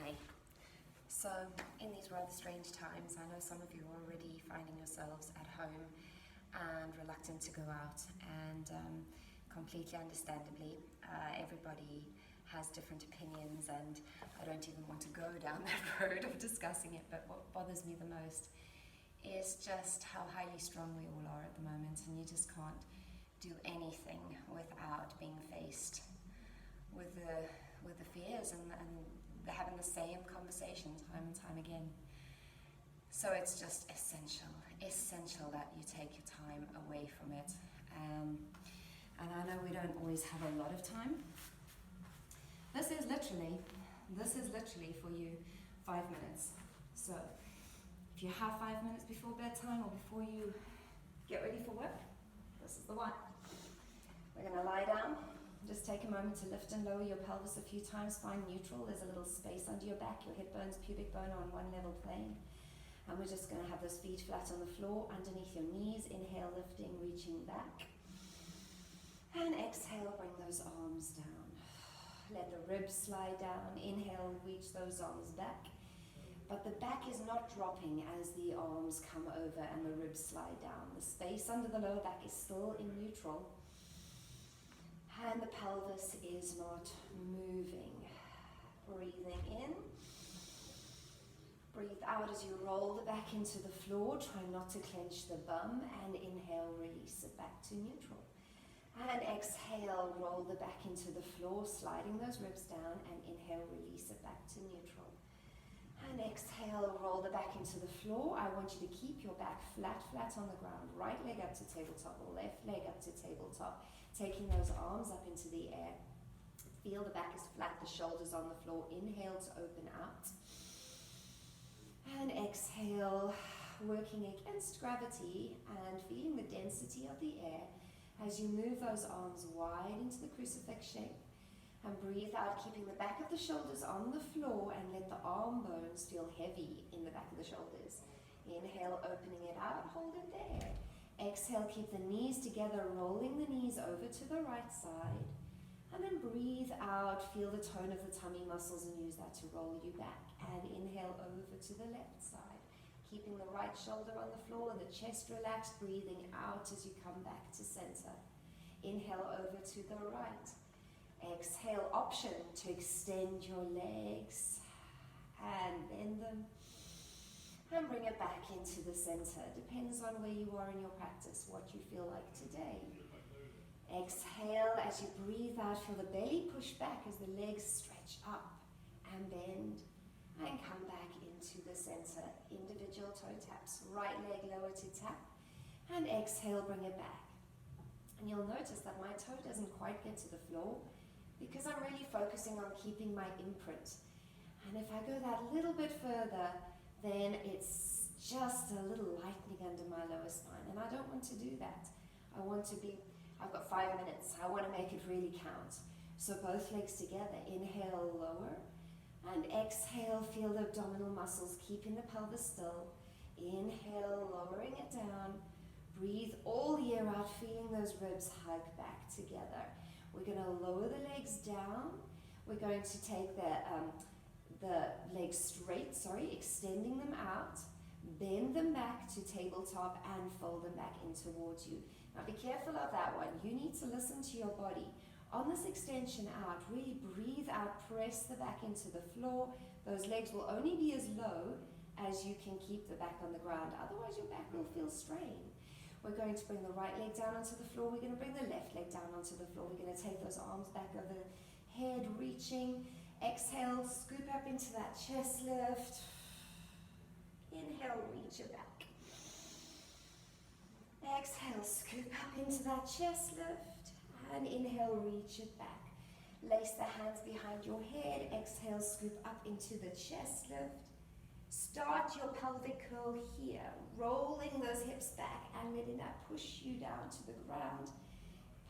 Hi. So, in these rather strange times, I know some of you are already finding yourselves at home and reluctant to go out, and completely understandably, everybody has different opinions, and I don't even want to go down that road of discussing it, but what bothers me the most is just how highly strung we all are at the moment, and you just can't do anything without being faced with the fears and having the same conversation time and time again. So it's just essential that you take your time away from it. And I know we don't always have a lot of time. This is literally for you 5 minutes. So if you have 5 minutes before bedtime or before you get ready for work, this is the one. We're going to lie down. Just take a moment to lift and lower your pelvis a few times. Find neutral. There's a little space under your back. Your hip bones, pubic bone are on one level plane. And we're just going to have those feet flat on the floor, underneath your knees. Inhale, lifting, reaching back. And exhale, bring those arms down. Let the ribs slide down. Inhale, reach those arms back. But the back is not dropping as the arms come over and the ribs slide down. The space under the lower back is still in neutral. And the pelvis is not moving. Breathing in. Breathe out as you roll the back into the floor. Try not to clench the bum. And inhale, release it back to neutral. And exhale, roll the back into the floor, sliding those ribs down. And inhale, release it back to neutral. And exhale, roll the back into the floor. I want you to keep your back flat on the ground. Right leg up to tabletop, left leg up to tabletop. Taking those arms up into the air. Feel the back is flat, the shoulders on the floor. Inhale to open out. And exhale, working against gravity and feeling the density of the air as you move those arms wide into the crucifix shape. And breathe out, keeping the back of the shoulders on the floor, and let the arm bones feel heavy in the back of the shoulders. Inhale, opening it out, hold it there. Exhale, keep the knees together, rolling the knees over to the right side. And then breathe out, feel the tone of the tummy muscles and use that to roll you back. And inhale over to the left side. Keeping the right shoulder on the floor and the chest relaxed, breathing out as you come back to center. Inhale over to the right. Exhale, option to extend your legs and bend them. And bring it back into the center. Depends on where you are in your practice, what you feel like today. Exhale as you breathe out, feel the belly push back as the legs stretch up and bend. And come back into the center. Individual toe taps. Right leg lower to tap. And exhale, bring it back. And you'll notice that my toe doesn't quite get to the floor because I'm really focusing on keeping my imprint. And if I go that little bit further, then it's just a little lightening under my lower spine. And I don't want to do that. I've got 5 minutes. I want to make it really count. So both legs together. Inhale, lower. And exhale, feel the abdominal muscles, keeping the pelvis still. Inhale, lowering it down. Breathe all the air out, feeling those ribs hug back together. We're going to lower the legs down. We're going to take the legs straight, extending them out, bend them back to tabletop and fold them back in towards you. Now be careful of that one. You need to listen to your body. On this extension out, really breathe out, press the back into the floor. Those legs will only be as low as you can keep the back on the ground. Otherwise your back will feel strained. We're going to bring the right leg down onto the floor. We're going to bring the left leg down onto the floor. We're going to take those arms back over the head, reaching. Exhale, scoop up into that chest lift. Inhale, reach it back. Exhale, scoop up into that chest lift. And inhale, reach it back. Lace the hands behind your head. Exhale, scoop up into the chest lift. Start your pelvic curl here. Rolling those hips back and letting that push you down to the ground.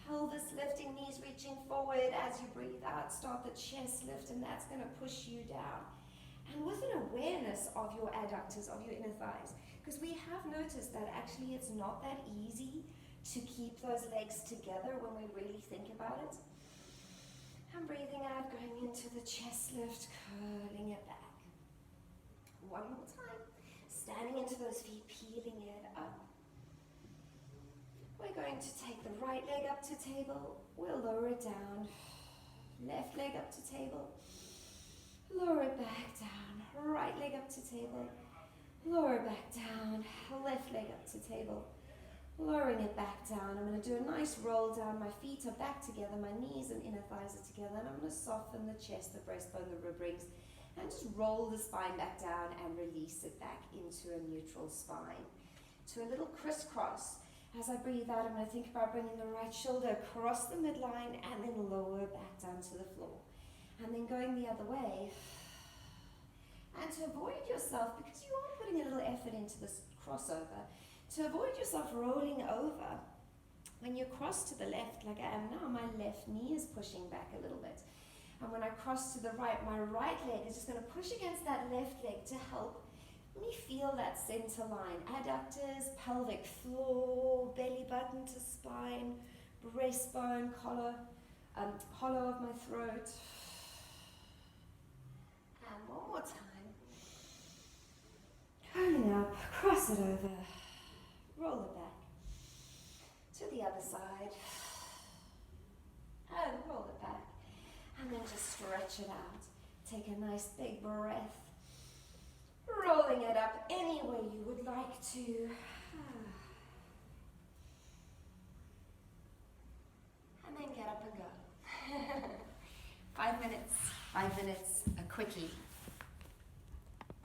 Pelvis lifting, knees reaching forward as you breathe out. Start the chest lift, and that's going to push you down. And with an awareness of your adductors, of your inner thighs, because we have noticed that actually it's not that easy to keep those legs together when we really think about it. And breathing out, going into the chest lift, curling it back. One more time. Standing into those feet, peeling it up. We're going to take the right leg up to table. We'll lower it down. Left leg up to table. Lower it back down. Right leg up to table. Lower it back down. Left leg up to table. Lowering it back down. I'm going to do a nice roll down. My feet are back together. My knees and inner thighs are together. And I'm going to soften the chest, the breastbone, the rib rings. And just roll the spine back down and release it back into a neutral spine. To a little crisscross. As I breathe out, I'm going to think about bringing the right shoulder across the midline and then lower back down to the floor. And then going the other way. And to avoid yourself, because you are putting a little effort into this crossover, to avoid yourself rolling over, when you cross to the left, like I am now, my left knee is pushing back a little bit. And when I cross to the right, my right leg is just going to push against that left leg to help me feel that center line. Adductors, pelvic floor, belly button to spine, breastbone, collar, hollow of my throat. And one more time. Curling up, cross it over, roll it back to the other side, and roll it back. And then just stretch it out. Take a nice big breath. Rolling it up any way you would like to. And then get up and go. 5 minutes, a quickie.